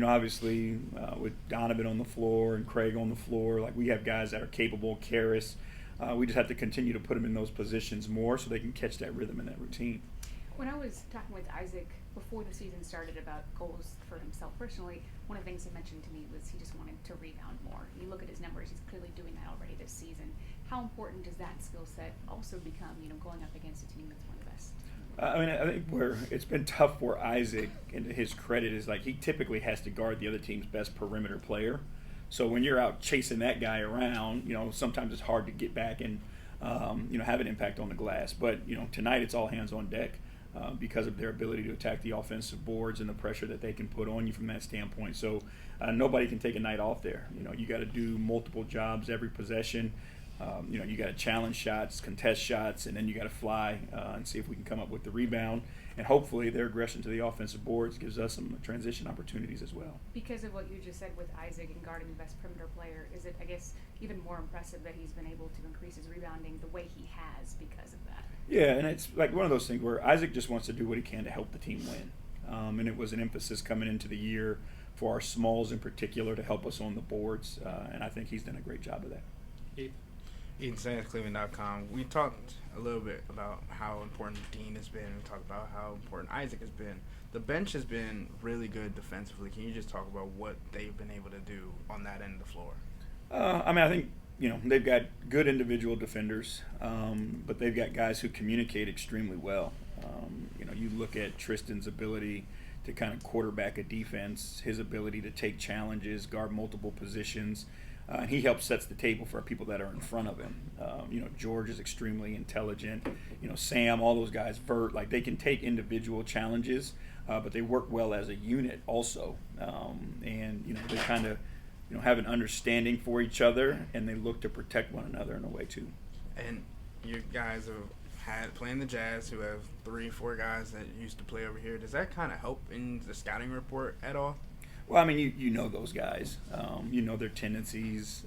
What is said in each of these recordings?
Obviously, with Donovan on the floor and Craig on the floor, like we have guys that are capable. Karras, we just have to continue to put them in those positions more so they can catch that rhythm and that routine. When I was talking with Isaac before the season started about goals for himself personally, one of the things he mentioned to me was he just wanted to rebound more. You look at his numbers; he's clearly doing that already this season. How important does that skill set also become? Going up against a team that's one of the best. I think where it's been tough for Isaac, and to his credit, is like he typically has to guard the other team's best perimeter player. So when you're out chasing that guy around, sometimes it's hard to get back and have an impact on the glass. But tonight it's all hands on deck because of their ability to attack the offensive boards and the pressure that they can put on you from that standpoint. So nobody can take a night off there. You got to do multiple jobs every possession. You got to challenge shots, contest shots, and then you got to fly and see if we can come up with the rebound. And hopefully their aggression to the offensive boards gives us some transition opportunities as well. Because of what you just said with Isaac and guarding the best perimeter player, is it, I guess, even more impressive that he's been able to increase his rebounding the way he has because of that? Yeah, and it's like one of those things where Isaac just wants to do what he can to help the team win. And it was an emphasis coming into the year for our smalls in particular to help us on the boards. And I think he's done a great job of that. Ethan Sands, Cleveland.com. We talked a little bit about how important Dean has been. We talked about how important Isaac has been. The bench has been really good defensively. Can you just talk about what they've been able to do on that end of the floor? I think they've got good individual defenders, but they've got guys who communicate extremely well. You look at Tristan's ability to kind of quarterback a defense, his ability to take challenges, guard multiple positions. And he helps sets the table for people that are in front of him. George is extremely intelligent. Sam, all those guys, Vert, like they can take individual challenges, but they work well as a unit also. And they kind of have an understanding for each other, and they look to protect one another in a way too. And you guys have had playing the Jazz, who have 3-4 guys that used to play over here. Does that kind of help in the scouting report at all? Well, you know those guys. You know their tendencies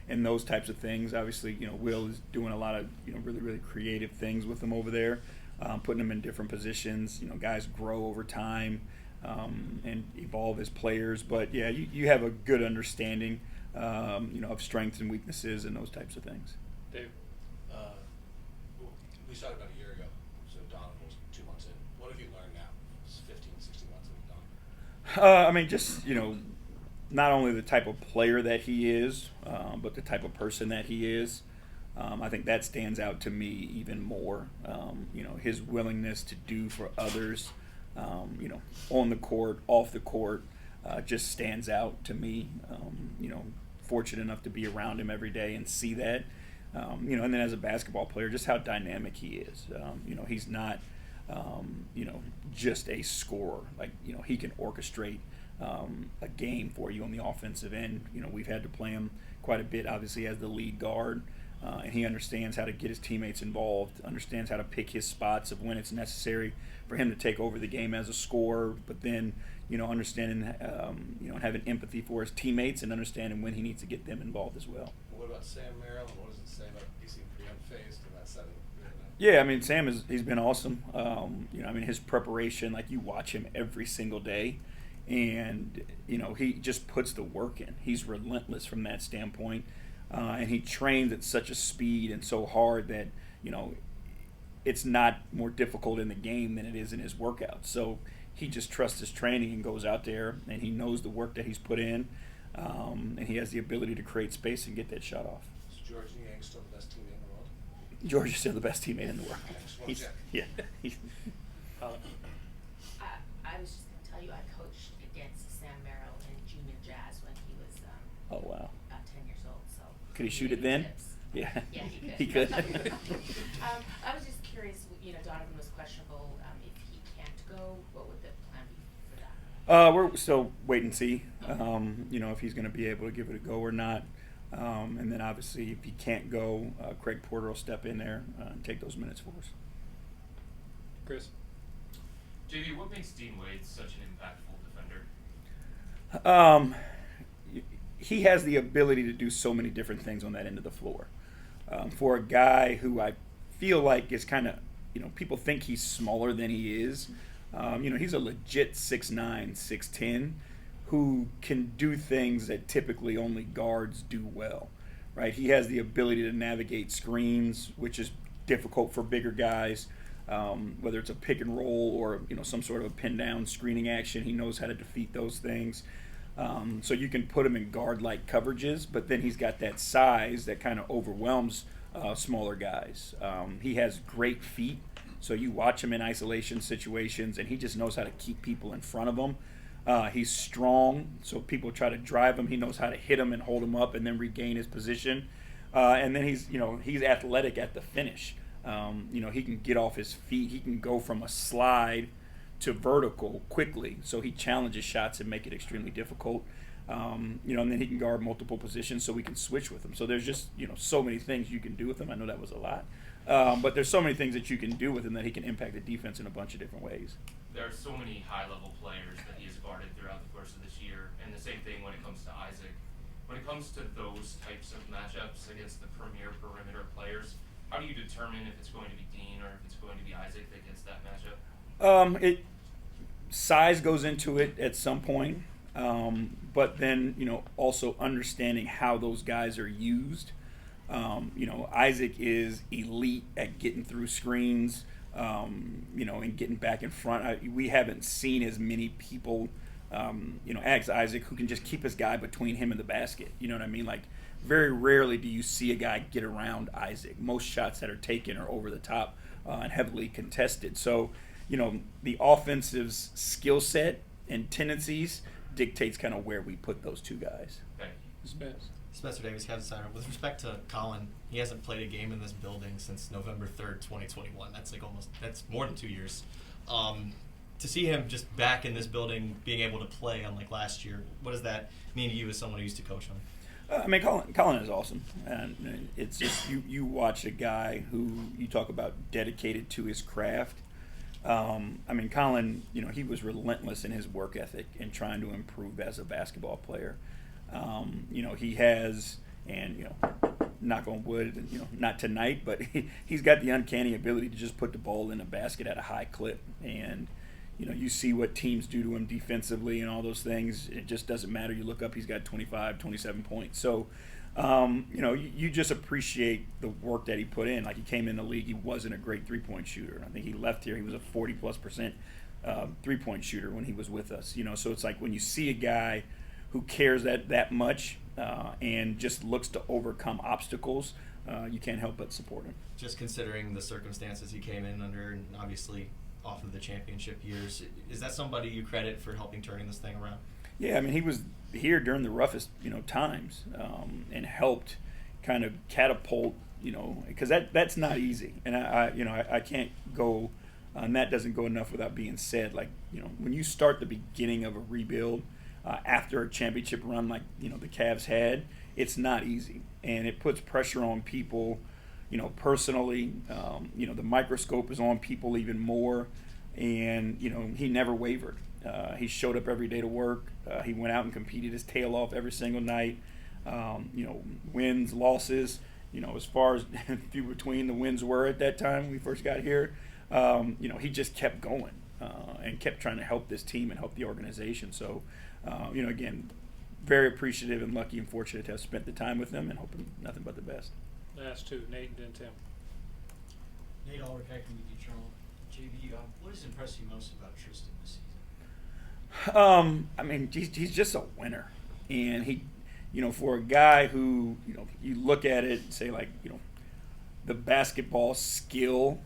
and those types of things. Obviously, Will is doing a lot of really, really creative things with them over there, putting them in different positions. Guys grow over time and evolve as players. But, yeah, you have a good understanding, of strengths and weaknesses and those types of things. Dave, we started about a year ago, so Donovan was 2 months in. What have you learned now? It's 15, 16 months that we've done. Just not only the type of player that he is, but the type of person that he is. I think that stands out to me even more. His willingness to do for others, on the court, off the court, just stands out to me. Fortunate enough to be around him every day and see that. And then as a basketball player, just how dynamic he is. He's not just a scorer. He can orchestrate a game for you on the offensive end. We've had to play him quite a bit, obviously, as the lead guard. And he understands how to get his teammates involved, understands how to pick his spots of when it's necessary for him to take over the game as a scorer, but then, understanding, and having empathy for his teammates and understanding when he needs to get them involved as well. What about Sam Merrill, and what does it say about he seemed pretty unfazed in that setting? Yeah, Sam he's been awesome. His preparation, you watch him every single day, and he just puts the work in. He's relentless from that standpoint, and he trains at such a speed and so hard that it's not more difficult in the game than it is in his workouts. So he just trusts his training and goes out there, and he knows the work that he's put in, and he has the ability to create space and get that shot off. Is George Niang still the best teammate in the world? George is still the best teammate in the world. Yeah. I was just going to tell you, I coached against Sam Merrill in junior jazz when he was Oh, wow. about 10 years old. So Could he shoot it then? tips. Yeah. Yeah, he could. He could. I was just curious, Donovan was questionable. If he can't go, what would the plan be for that? We're still wait and see, if he's going to be able to give it a go or not. And then obviously if he can't go, Craig Porter will step in there and take those minutes for us. Chris? JV, what makes Dean Wade such an impactful defender? He has the ability to do so many different things on that end of the floor. For a guy who I feel like is kind of, people think he's smaller than he is. He's a legit 6'9", 6'10", who can do things that typically only guards do well, right? He has the ability to navigate screens, which is difficult for bigger guys. Whether it's a pick and roll or some sort of a pin down screening action, he knows how to defeat those things. So you can put him in guard-like coverages, but then he's got that size that kind of overwhelms smaller guys. He has great feet, so you watch him in isolation situations, and he just knows how to keep people in front of him. He's strong, so people try to drive him. He knows how to hit him and hold him up and then regain his position. And then he's athletic at the finish. He can get off his feet. He can go from a slide to vertical quickly, so he challenges shots and make it extremely difficult. And then he can guard multiple positions, so we can switch with him. So there's just so many things you can do with him. I know that was a lot, but there's so many things that you can do with him that he can impact the defense in a bunch of different ways. There are so many high-level players that he has guarded throughout the course of this year, and the same thing when it comes to Isaac. When it comes to those types of matchups against the premier perimeter players, how do you determine if it's going to be Dean or if it's going to be Isaac that gets that matchup? Size goes into it at some point, but then also understanding how those guys are used. Isaac is elite at getting through screens, and getting back in front. We haven't seen as many people, as Isaac, who can just keep his guy between him and the basket. You know what I mean? Like, very rarely do you see a guy get around Isaac. Most shots that are taken are over the top and heavily contested. So, the offensive's skill set and tendencies dictates kind of where we put those two guys. Thank you. Spencer Davis, Kevin Steiner. With respect to Colin, he hasn't played a game in this building since November 3rd, 2021. That's more than 2 years. To see him just back in this building, being able to play unlike last year, what does that mean to you as someone who used to coach him? Colin is awesome, and it's just you watch a guy who you talk about dedicated to his craft. Colin, he was relentless in his work ethic and trying to improve as a basketball player. He has, and knock on wood, not tonight, but he's got the uncanny ability to just put the ball in a basket at a high clip, and you see what teams do to him defensively and all those things. It just doesn't matter. You look up, he's got 25, 27 points. So, you just appreciate the work that he put in. Like, he came in the league, he wasn't a great three-point shooter. I think he left here, he was a 40+% three-point shooter when he was with us. So it's like when you see a guy who cares that much and just looks to overcome obstacles, you can't help but support him. Just considering the circumstances he came in under, and obviously off of the championship years, is that somebody you credit for helping turning this thing around? Yeah, he was here during the roughest times, and helped kind of catapult, because that's not easy, and I can't go, and that doesn't go enough without being said. Like, when you start the beginning of a rebuild after a championship run like the Cavs had, it's not easy, and it puts pressure on people. Personally, the microscope is on people even more, and he never wavered. He showed up every day to work. He went out and competed his tail off every single night. Wins, losses, as far as few between the wins were at that time when we first got here, he just kept going and kept trying to help this team and help the organization. So, again, very appreciative and lucky and fortunate to have spent the time with him, and hoping nothing but the best. Last two, Nate and then Tim. Nate Ulrich, Acting Media Journal. JB, what has impressed you most about Tristan this season? He's just a winner, and he, for a guy who, you look at it and say, like, the basketball skill,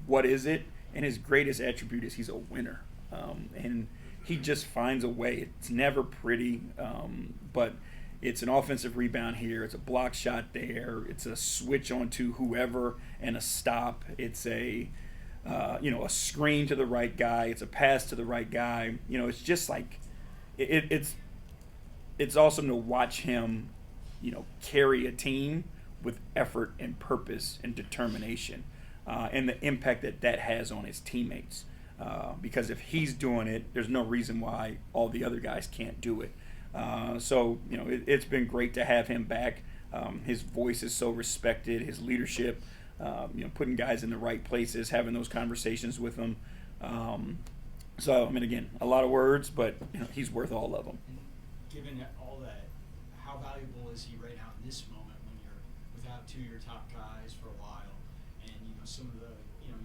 what is it? And his greatest attribute is he's a winner, and he just finds a way. It's never pretty, but it's an offensive rebound here. It's a block shot there. It's a switch onto whoever and a stop. It's a screen to the right guy. It's a pass to the right guy. It's just like it's awesome to watch him, carry a team with effort and purpose and determination, and the impact that has on his teammates. Because if he's doing it, there's no reason why all the other guys can't do it. So it's been great to have him back. His voice is so respected. His leadership, putting guys in the right places, having those conversations with them. So, I mean, again, a lot of words, but he's worth all of them. And given all that, how valuable is he right now in this moment when you're without two of your top guys for a while, and some of the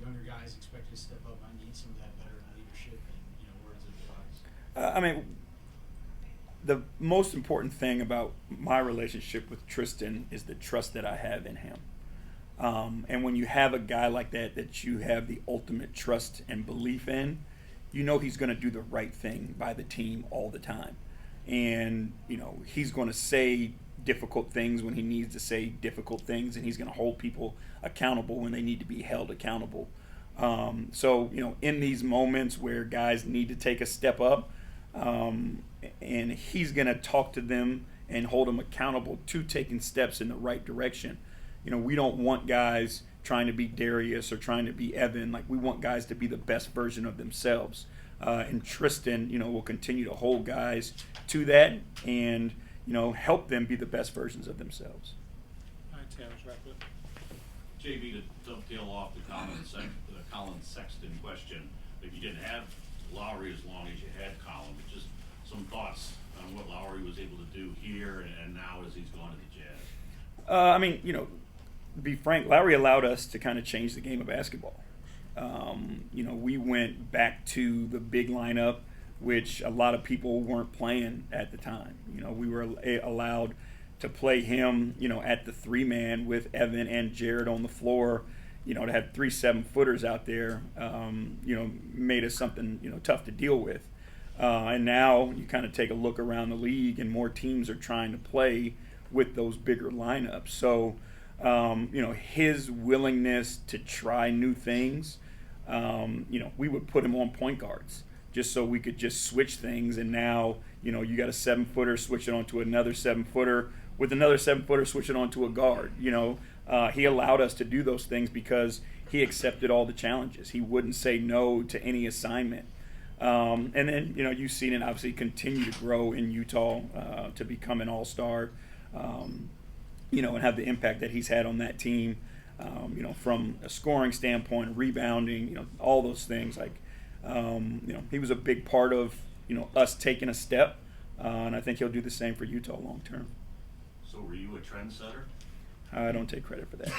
younger guys expect you to step up? I need some of that veteran leadership and words of advice. I mean, the most important thing about my relationship with Tristan is the trust that I have in him. And when you have a guy like that you have the ultimate trust and belief in, he's going to do the right thing by the team all the time. And, he's going to say difficult things when he needs to say difficult things, and he's going to hold people accountable when they need to be held accountable. So, in these moments where guys need to take a step up, and he's going to talk to them and hold them accountable to taking steps in the right direction. We don't want guys trying to be Darius or trying to be Evan. Like, we want guys to be the best version of themselves. And Tristan, will continue to hold guys to that and, help them be the best versions of themselves. All right, Tim, let's wrap it up. JB, to dovetail off the Colin Sexton question, if you didn't have Lowry as long as you had Colin, but just some thoughts on what Lowry was able to do here and now as he's gone to the Jazz. I mean, to be frank, Lowry allowed us to kind of change the game of basketball. We went back to the big lineup, which a lot of people weren't playing at the time. We were allowed to play him, at the 3-man with Evan and Jared on the floor. To have 3 7-footers out there, made us something, tough to deal with. And now you kind of take a look around the league, and more teams are trying to play with those bigger lineups. So, his willingness to try new things, we would put him on point guards just so we could just switch things. And now, you got a 7-footer, switch it onto another 7-footer, with another 7-footer, switch it onto a guard. He allowed us to do those things because he accepted all the challenges. He wouldn't say no to any assignment. And then, you've seen it obviously continue to grow in Utah to become an all-star, and have the impact that he's had on that team, from a scoring standpoint, rebounding, all those things. Like, he was a big part of, us taking a step, and I think he'll do the same for Utah long term. So were you a trendsetter? I don't take credit for that.